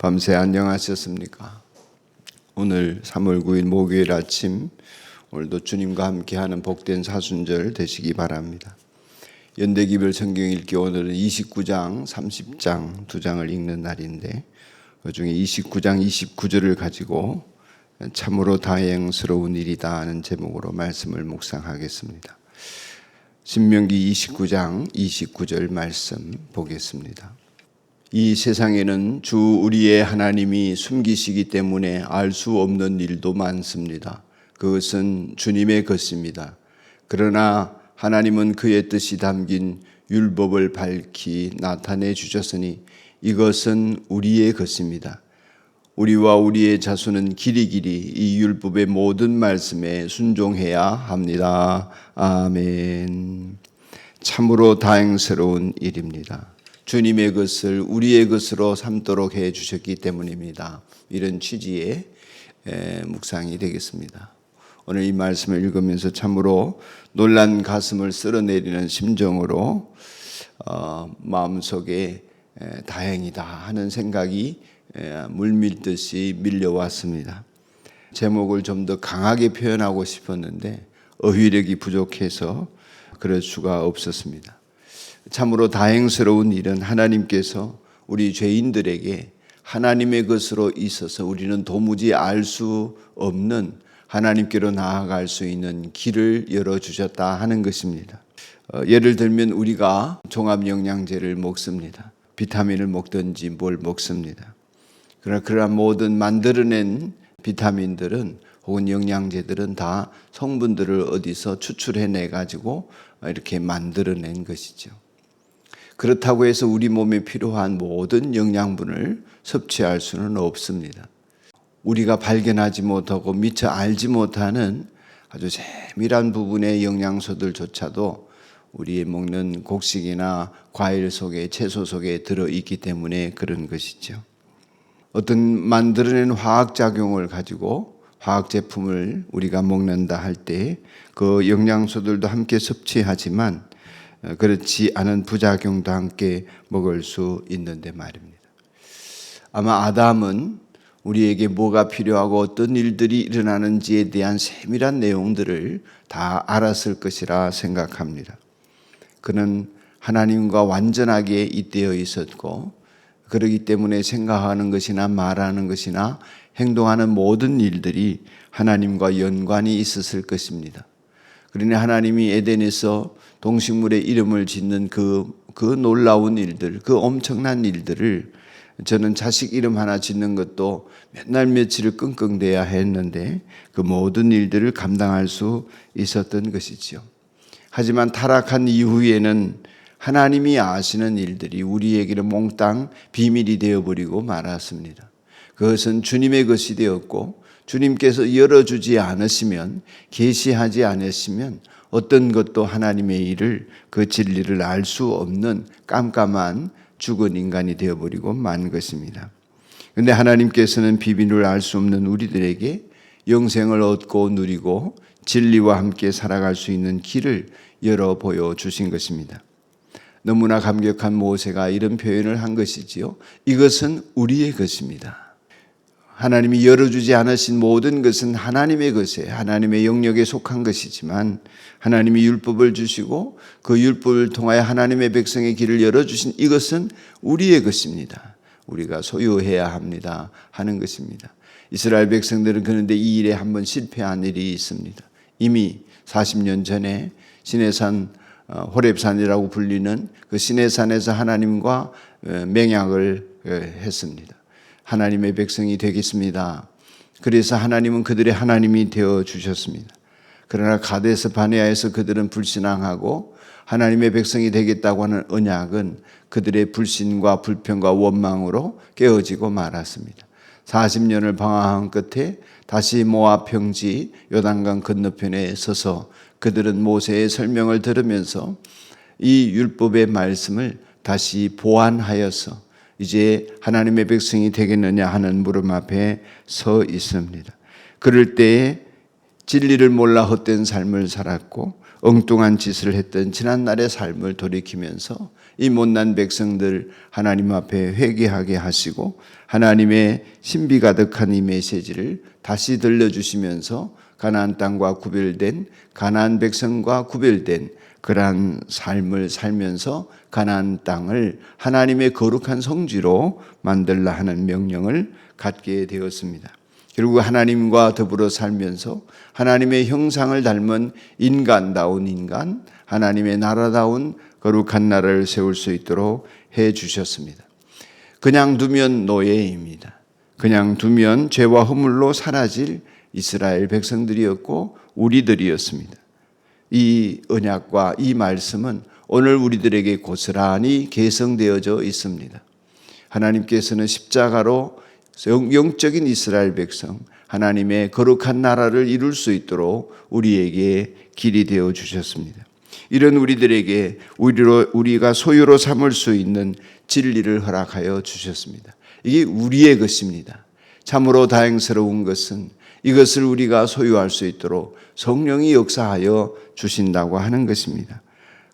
밤새 안녕하셨습니까? 오늘 3월 9일 목요일 아침, 오늘도 주님과 함께하는 복된 사순절 되시기 바랍니다. 연대기별 성경 읽기 오늘은 29장, 30장 두 장을 읽는 날인데 그중에 29장 29절을 가지고 참으로 다행스러운 일이다 하는 제목으로 말씀을 묵상하겠습니다. 신명기 29장 29절 말씀 보겠습니다. 이 세상에는 주 우리의 하나님이 숨기시기 때문에 알 수 없는 일도 많습니다. 그것은 주님의 것입니다. 그러나 하나님은 그의 뜻이 담긴 율법을 밝히 나타내 주셨으니 이것은 우리의 것입니다. 우리와 우리의 자손은 길이길이 이 율법의 모든 말씀에 순종해야 합니다. 아멘. 참으로 다행스러운 일입니다. 주님의 것을 우리의 것으로 삼도록 해 주셨기 때문입니다. 이런 취지의 묵상이 되겠습니다. 오늘 이 말씀을 읽으면서 참으로 놀란 가슴을 쓸어내리는 심정으로 마음속에 다행이다 하는 생각이 물밀듯이 밀려왔습니다. 제목을 좀 더 강하게 표현하고 싶었는데 어휘력이 부족해서 그럴 수가 없었습니다. 참으로 다행스러운 일은 하나님께서 우리 죄인들에게 하나님의 것으로 있어서 우리는 도무지 알 수 없는 하나님께로 나아갈 수 있는 길을 열어주셨다 하는 것입니다. 예를 들면 우리가 종합영양제를 먹습니다. 비타민을 먹든지 뭘 먹습니다. 그러나 그러한 모든 만들어낸 비타민들은 혹은 영양제들은 다 성분들을 어디서 추출해내 가지고 이렇게 만들어낸 것이죠. 그렇다고 해서 우리 몸에 필요한 모든 영양분을 섭취할 수는 없습니다. 우리가 발견하지 못하고 미처 알지 못하는 아주 세밀한 부분의 영양소들조차도 우리 먹는 곡식이나 과일 속에 채소 속에 들어있기 때문에 그런 것이죠. 어떤 만들어낸 화학작용을 가지고 화학제품을 우리가 먹는다 할 때 그 영양소들도 함께 섭취하지만 그렇지 않은 부작용도 함께 먹을 수 있는데 말입니다. 아마 아담은 우리에게 뭐가 필요하고 어떤 일들이 일어나는지에 대한 세밀한 내용들을 다 알았을 것이라 생각합니다. 그는 하나님과 완전하게 잇대어 있었고 그렇기 때문에 생각하는 것이나 말하는 것이나 행동하는 모든 일들이 하나님과 연관이 있었을 것입니다. 그러니 하나님이 에덴에서 동식물의 이름을 짓는 그 놀라운 일들, 그 엄청난 일들을 저는 자식 이름 하나 짓는 것도 몇 날 며칠을 끙끙대야 했는데 그 모든 일들을 감당할 수 있었던 것이죠. 하지만 타락한 이후에는 하나님이 아시는 일들이 우리에게는 몽땅 비밀이 되어버리고 말았습니다. 그것은 주님의 것이 되었고 주님께서 열어주지 않으시면 계시하지 않으시면 어떤 것도 하나님의 일을 그 진리를 알 수 없는 깜깜한 죽은 인간이 되어버리고 만 것입니다. 그런데 하나님께서는 비밀을 알 수 없는 우리들에게 영생을 얻고 누리고 진리와 함께 살아갈 수 있는 길을 열어 보여주신 것입니다. 너무나 감격한 모세가 이런 표현을 한 것이지요. 이것은 우리의 것입니다. 하나님이 열어주지 않으신 모든 것은 하나님의 것이에요. 하나님의 영역에 속한 것이지만 하나님이 율법을 주시고 그 율법을 통하여 하나님의 백성의 길을 열어주신 이것은 우리의 것입니다. 우리가 소유해야 합니다 하는 것입니다. 이스라엘 백성들은 그런데 이 일에 한번 실패한 일이 있습니다. 이미 40년 전에 시내산 호렙산이라고 불리는 그 시내산에서 하나님과 맹약을 했습니다. 하나님의 백성이 되겠습니다. 그래서 하나님은 그들의 하나님이 되어 주셨습니다. 그러나 가데스 바네아에서 그들은 불신앙하고 하나님의 백성이 되겠다고 하는 언약은 그들의 불신과 불평과 원망으로 깨어지고 말았습니다. 40년을 방황한 끝에 다시 모압 평지 요단강 건너편에 서서 그들은 모세의 설명을 들으면서 이 율법의 말씀을 다시 보완하여서 이제 하나님의 백성이 되겠느냐 하는 물음 앞에 서 있습니다. 그럴 때에 진리를 몰라 헛된 삶을 살았고 엉뚱한 짓을 했던 지난날의 삶을 돌이키면서 이 못난 백성들 하나님 앞에 회개하게 하시고 하나님의 신비 가득한 이 메시지를 다시 들려주시면서 가나안 땅과 구별된, 가나안 백성과 구별된 그러한 삶을 살면서 가나안 땅을 하나님의 거룩한 성지로 만들라 하는 명령을 갖게 되었습니다. 결국 하나님과 더불어 살면서 하나님의 형상을 닮은 인간다운 인간, 하나님의 나라다운 거룩한 나라를 세울 수 있도록 해 주셨습니다. 그냥 두면 노예입니다. 그냥 두면 죄와 허물로 사라질 이스라엘 백성들이었고 우리들이었습니다. 이 언약과 이 말씀은 오늘 우리들에게 고스란히 계승되어져 있습니다. 하나님께서는 십자가로 영적인 이스라엘 백성, 하나님의 거룩한 나라를 이룰 수 있도록 우리에게 길이 되어 주셨습니다. 이런 우리들에게 우리가 소유로 삼을 수 있는 진리를 허락하여 주셨습니다. 이게 우리의 것입니다. 참으로 다행스러운 것은 이것을 우리가 소유할 수 있도록 성령이 역사하여 주신다고 하는 것입니다.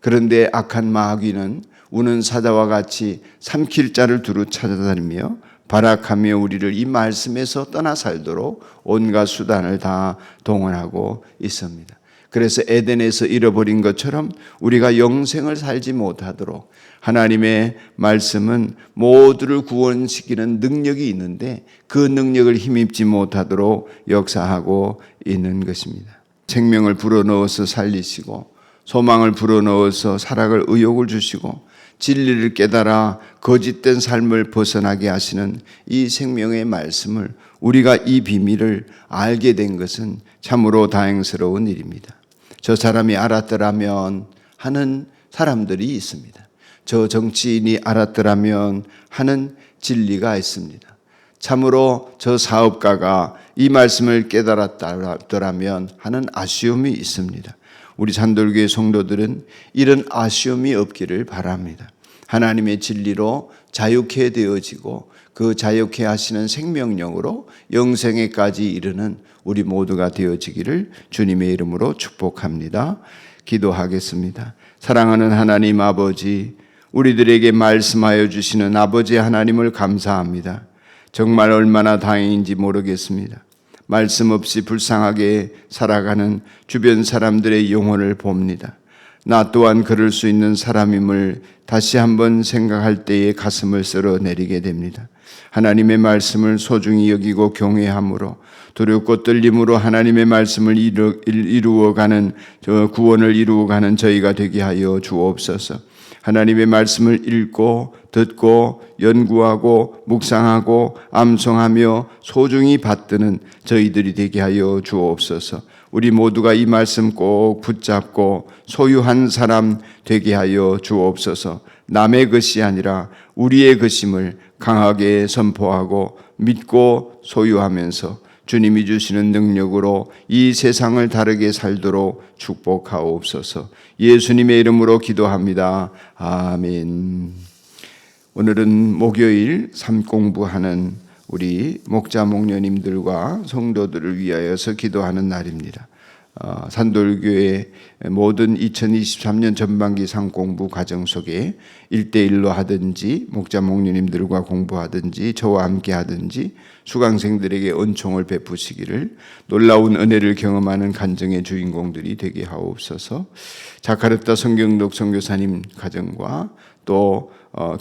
그런데 악한 마귀는 우는 사자와 같이 삼킬 자를 두루 찾아다니며 발악하며 우리를 이 말씀에서 떠나 살도록 온갖 수단을 다 동원하고 있습니다. 그래서 에덴에서 잃어버린 것처럼 우리가 영생을 살지 못하도록 하나님의 말씀은 모두를 구원시키는 능력이 있는데 그 능력을 힘입지 못하도록 역사하고 있는 것입니다. 생명을 불어넣어서 살리시고 소망을 불어넣어서 살아갈 의욕을 주시고 진리를 깨달아 거짓된 삶을 벗어나게 하시는 이 생명의 말씀을 우리가 이 비밀을 알게 된 것은 참으로 다행스러운 일입니다. 저 사람이 알았더라면 하는 사람들이 있습니다. 저 정치인이 알았더라면 하는 진리가 있습니다. 참으로 저 사업가가 이 말씀을 깨달았더라면 하는 아쉬움이 있습니다. 우리 산돌교회 성도들은 이런 아쉬움이 없기를 바랍니다. 하나님의 진리로 자유케 되어지고 그 자유케 하시는 생명력으로 영생에까지 이르는 우리 모두가 되어지기를 주님의 이름으로 축복합니다. 기도하겠습니다. 사랑하는 하나님 아버지, 우리들에게 말씀하여 주시는 아버지 하나님을 감사합니다. 정말 얼마나 다행인지 모르겠습니다. 말씀 없이 불쌍하게 살아가는 주변 사람들의 영혼을 봅니다. 나 또한 그럴 수 있는 사람임을 다시 한번 생각할 때에 가슴을 쓸어내리게 됩니다. 하나님의 말씀을 소중히 여기고 경외함으로 두렵고 떨림으로 하나님의 말씀을 이루어가는 구원을 이루어가는 저희가 되게 하여 주옵소서. 하나님의 말씀을 읽고 듣고 연구하고 묵상하고 암송하며 소중히 받드는 저희들이 되게 하여 주옵소서. 우리 모두가 이 말씀 꼭 붙잡고 소유한 사람 되게 하여 주옵소서. 남의 것이 아니라 우리의 것임을 강하게 선포하고 믿고 소유하면서 주님이 주시는 능력으로 이 세상을 다르게 살도록 축복하옵소서. 예수님의 이름으로 기도합니다. 아멘. 오늘은 목요일 삼공부하는 우리 목자 목녀님들과 성도들을 위하여서 기도하는 날입니다. 산돌교회 모든 2023년 전반기 상공부 과정 속에 1대1로 하든지 목자 목녀님들과 공부하든지 저와 함께 하든지 수강생들에게 은총을 베푸시기를 놀라운 은혜를 경험하는 간증의 주인공들이 되게 하옵소서. 자카르타 성경독 선교사님 가정과 또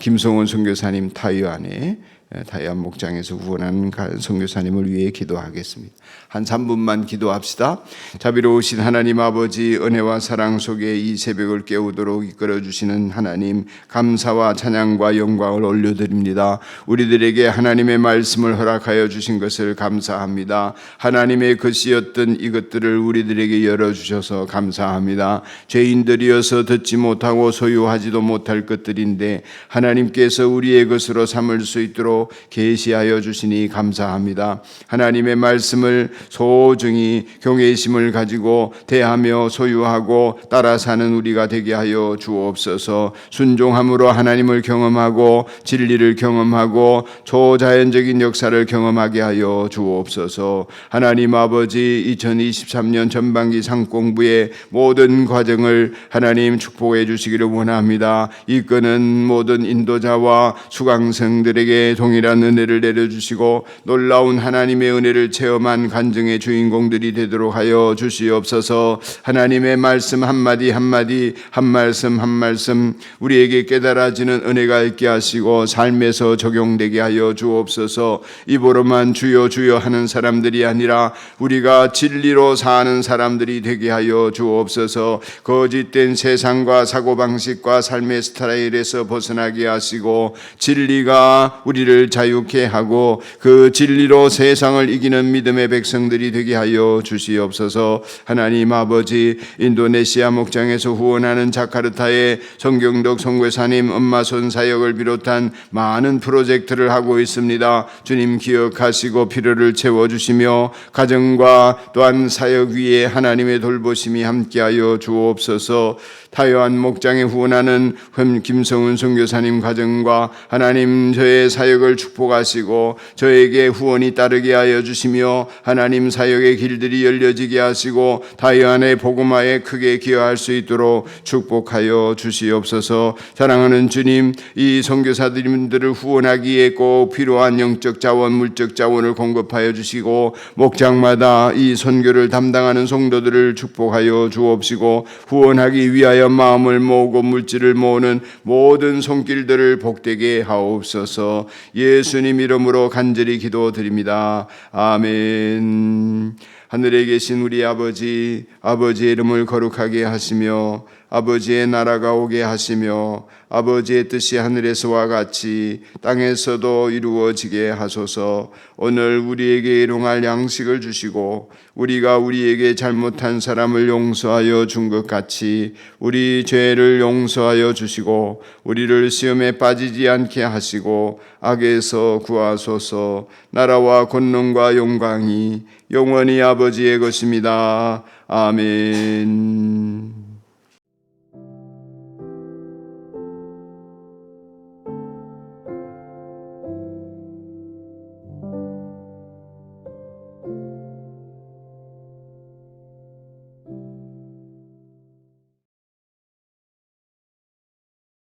김성원 선교사님 타유 안에 다이안 목장에서 후원하는 선교사님을 위해 기도하겠습니다. 한 3분만 기도합시다. 자비로우신 하나님 아버지, 은혜와 사랑 속에 이 새벽을 깨우도록 이끌어주시는 하나님, 감사와 찬양과 영광을 올려드립니다. 우리들에게 하나님의 말씀을 허락하여 주신 것을 감사합니다. 하나님의 것이었던 이것들을 우리들에게 열어주셔서 감사합니다. 죄인들이어서 듣지 못하고 소유하지도 못할 것들인데 하나님께서 우리의 것으로 삼을 수 있도록 역사로 계시하여 주시니 감사합니다. 하나님의 말씀을 소중히 경외심을 가지고 대하며 소유하고 따라 사는 우리가 되게 하여 주옵소서. 순종함으로 하나님을 경험하고 진리를 경험하고 초자연적인 역사를 경험하게 하여 주옵소서. 하나님 아버지, 2023년 전반기 상공부의 모든 과정을 하나님 축복해 주시기를 원합니다. 이끄는 모든 인도자와 수강생들에게 동일한 은혜를 내려주시고 놀라운 하나님의 은혜를 체험한 간증의 주인공들이 되도록 하여 주시옵소서. 하나님의 말씀 한마디 한마디, 한 말씀 한 말씀 우리에게 깨달아지는 은혜가 있게 하시고 삶에서 적용되게 하여 주옵소서. 입으로만 주여 주여 하는 사람들이 아니라 우리가 진리로 사는 사람들이 되게 하여 주옵소서. 거짓된 세상과 사고방식과 삶의 스타일에서 벗어나게 하시고 진리가 우리를 자유케 하고 그 진리로 세상을 이기는 믿음의 백성들이 되게 하여 주시옵소서. 하나님 아버지, 인도네시아 목장에서 후원하는 자카르타의 성경덕 선교사님 엄마손 사역을 비롯한 많은 프로젝트를 하고 있습니다. 주님 기억하시고 필요를 채워주시며 가정과 또한 사역 위에 하나님의 돌보심이 함께하여 주옵소서. 타요한 목장에 후원하는 김성훈 선교사님 가정과 하나님 저의 사역을 축복하시고 저에게 후원이 따르게 하여 주시며 하나님 사역의 길들이 열려지게 하시고 타요한의 복음화에 크게 기여할 수 있도록 축복하여 주시옵소서. 사랑하는 주님, 이 선교사님들을 후원하기에 꼭 필요한 영적 자원, 물적 자원을 공급하여 주시고 목장마다 이 선교를 담당하는 성도들을 축복하여 주옵시고 후원하기 위하여 마음을 모으고 물질을 모으는 모든 손길들을 복되게 하옵소서. 예수님 이름으로 간절히 기도드립니다. 아멘. 하늘에 계신 우리 아버지, 아버지의 이름을 거룩하게 하시며 아버지의 나라가 오게 하시며 아버지의 뜻이 하늘에서와 같이 땅에서도 이루어지게 하소서. 오늘 우리에게 일용할 양식을 주시고 우리가 우리에게 잘못한 사람을 용서하여 준 것 같이 우리 죄를 용서하여 주시고 우리를 시험에 빠지지 않게 하시고 악에서 구하소서. 나라와 권능과 영광이 영원히 아버지의 것입니다. 아멘.